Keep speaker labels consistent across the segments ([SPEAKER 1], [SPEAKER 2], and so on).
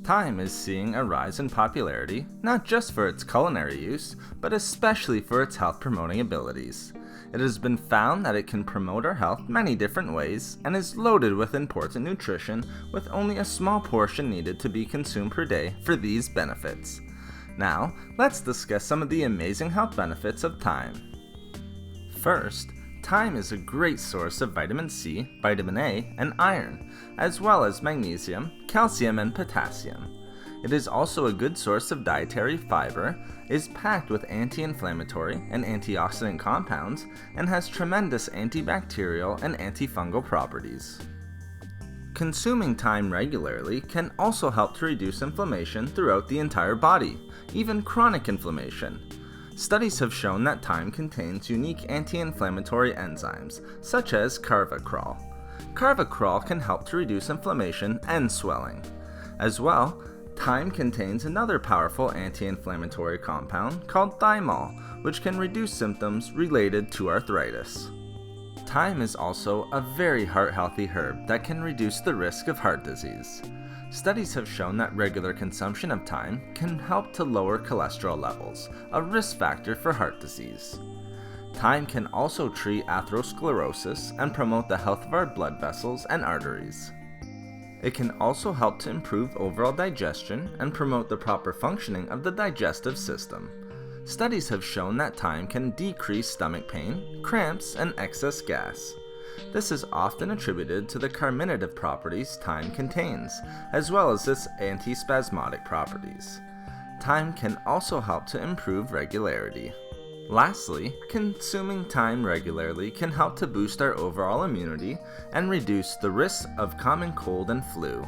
[SPEAKER 1] Thyme is seeing a rise in popularity, not just for its culinary use, but especially for its health-promoting abilities. It has been found that it can promote our health many different ways and is loaded with important nutrition with only a small portion needed to be consumed per day for these benefits. Now, let's discuss some of the amazing health benefits of thyme. First, thyme is a great source of vitamin C, vitamin A, and iron, as well as magnesium, calcium, and potassium. It is also a good source of dietary fiber, is packed with anti-inflammatory and antioxidant compounds, and has tremendous antibacterial and antifungal properties. Consuming thyme regularly can also help to reduce inflammation throughout the entire body, even chronic inflammation. Studies have shown that thyme contains unique anti-inflammatory enzymes, such as Carvacrol. Carvacrol can help to reduce inflammation and swelling. As well, thyme contains another powerful anti-inflammatory compound called thymol, which can reduce symptoms related to arthritis. Thyme is also a very heart-healthy herb that can reduce the risk of heart disease. Studies have shown that regular consumption of thyme can help to lower cholesterol levels, a risk factor for heart disease. Thyme can also treat atherosclerosis and promote the health of our blood vessels and arteries. It can also help to improve overall digestion and promote the proper functioning of the digestive system. Studies have shown that thyme can decrease stomach pain, cramps, and excess gas. This is often attributed to the carminative properties thyme contains, as well as its antispasmodic properties. Thyme can also help to improve regularity. Lastly, consuming thyme regularly can help to boost our overall immunity and reduce the risk of common cold and flu.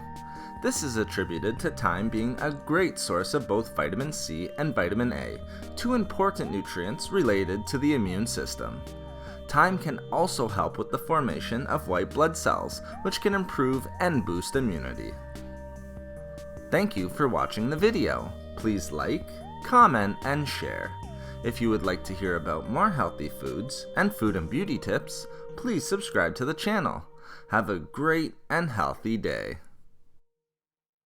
[SPEAKER 1] This is attributed to thyme being a great source of both vitamin C and vitamin A, two important nutrients related to the immune system. Thyme can also help with the formation of white blood cells, which can improve and boost immunity. Thank you for watching the video. Please like, comment, and share. If you would like to hear about more healthy foods and food and beauty tips, please subscribe to the channel. Have a great and healthy day.